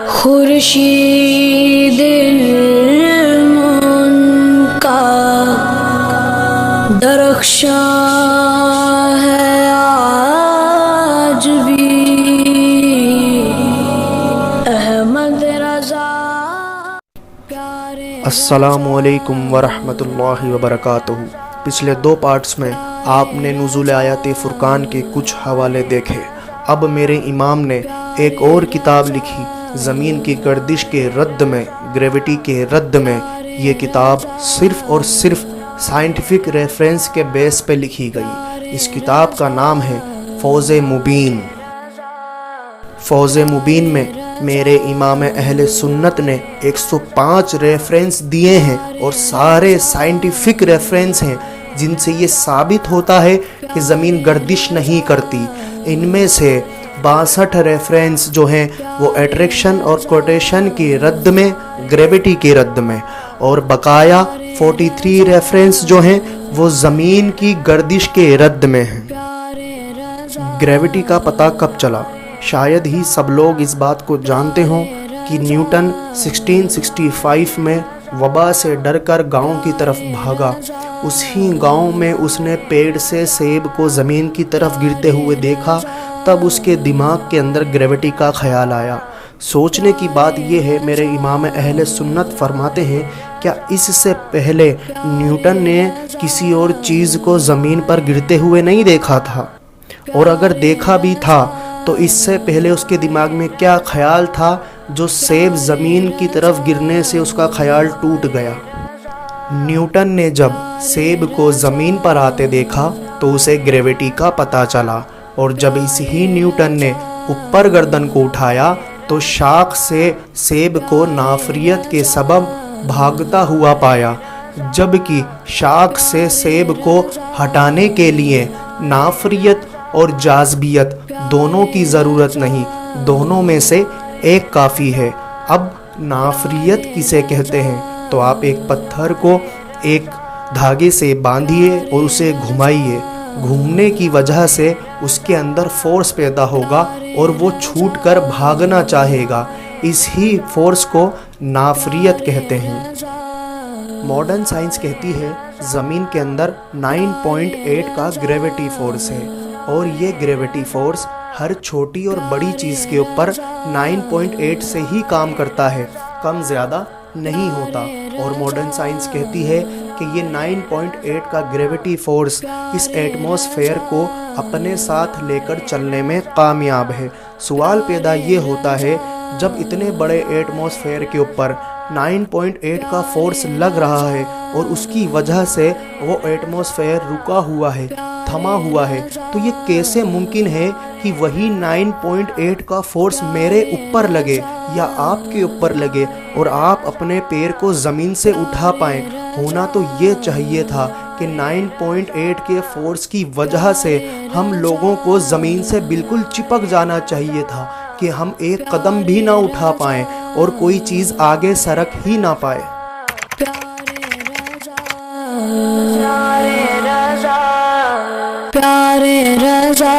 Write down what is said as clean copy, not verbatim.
خورشید علم کا درخشاں ہے آج بھی احمد رضا پیارے۔ السلام علیکم ورحمۃ اللہ وبرکاتہ۔ پچھلے 2 پارٹس میں آپ نے نزول آیات فرقان کے کچھ حوالے دیکھے۔ اب میرے امام نے ایک اور کتاب لکھی زمین کی گردش کے رد میں، گریوٹی کے رد میں۔ یہ کتاب صرف اور صرف سائنٹیفک ریفرنس کے بیس پہ لکھی گئی۔ اس کتاب کا نام ہے فوز مبین۔ فوز مبین میں میرے امام اہل سنت نے 105 ریفرنس دیے ہیں اور سارے سائنٹیفک ریفرنس ہیں، جن سے یہ ثابت ہوتا ہے کہ زمین گردش نہیں کرتی۔ ان میں سے 62 ریفرنس جو ہیں وہ اٹریکشن اور کوٹیشن کی رد میں، گریوٹی کی رد میں، اور بقایا 43 ریفرنس جو ہیں وہ زمین کی گردش کے رد میں ہیں۔ گریوٹی کا پتہ کب چلا؟ شاید ہی سب لوگ اس بات کو جانتے ہوں کہ نیوٹن 1665 میں وبا سے ڈر کر گاؤں کی طرف بھاگا۔ اسی گاؤں میں اس نے پیڑ سے سیب کو زمین کی طرف گرتے ہوئے دیکھا۔ تب اس کے دماغ کے اندر گریوٹی کا خیال آیا۔ سوچنے کی بات یہ ہے، میرے امام اہل سنت فرماتے ہیں، کیا اس سے پہلے نیوٹن نے کسی اور چیز کو زمین پر گرتے ہوئے نہیں دیکھا تھا؟ اور اگر دیکھا بھی تھا تو اس سے پہلے اس کے دماغ میں کیا خیال تھا جو سیب زمین کی طرف گرنے سے اس کا خیال ٹوٹ گیا؟ نیوٹن نے جب سیب کو زمین پر آتے دیکھا تو اسے گریوٹی کا پتہ چلا، اور جب اس ہی نیوٹن نے اوپر گردن کو اٹھایا تو شاخ سے سیب کو نافریت کے سبب بھاگتا ہوا پایا، جبکہ شاخ سے سیب کو ہٹانے کے لیے نافریت اور جاذبیت دونوں کی ضرورت نہیں، دونوں میں سے ایک کافی ہے۔ اب نافریت کسے کہتے ہیں؟ تو آپ ایک پتھر کو ایک دھاگے سے باندھیے اور اسے گھمائیے۔ گھومنے کی وجہ سے اس کے اندر فورس پیدا ہوگا اور وہ چھوٹ کر بھاگنا چاہے گا۔ اس ہی فورس کو نافریت کہتے ہیں۔ ماڈرن سائنس کہتی ہے زمین کے اندر 9.8 کا گریوٹی فورس ہے، اور یہ گریوٹی فورس ہر چھوٹی اور بڑی چیز کے اوپر 9.8 سے ہی کام کرتا ہے، کم زیادہ نہیں ہوتا۔ اور ماڈرن سائنس کہتی ہے کہ یہ 9.8 کا گریوٹی فورس اس ایٹماسفیئر کو اپنے ساتھ لے کر چلنے میں کامیاب ہے۔ سوال پیدا یہ ہوتا ہے، جب اتنے بڑے ایٹماسفیئر کے اوپر 9.8 کا فورس لگ رہا ہے اور اس کی وجہ سے وہ ایٹماسفیئر رکا ہوا ہے، تھما ہوا ہے، تو یہ کیسے ممکن ہے کہ وہی 9.8 کا فورس میرے اوپر لگے یا آپ کے اوپر لگے اور آپ اپنے پیر کو زمین سے اٹھا پائیں؟ ہونا تو یہ چاہیے تھا کہ 9.8 کے فورس کی وجہ سے ہم لوگوں کو زمین سے بالکل چپک جانا چاہیے تھا کہ ہم ایک قدم بھی نہ اٹھا پائیں اور کوئی چیز آگے سرک ہی نہ پائے۔ پیارے رضا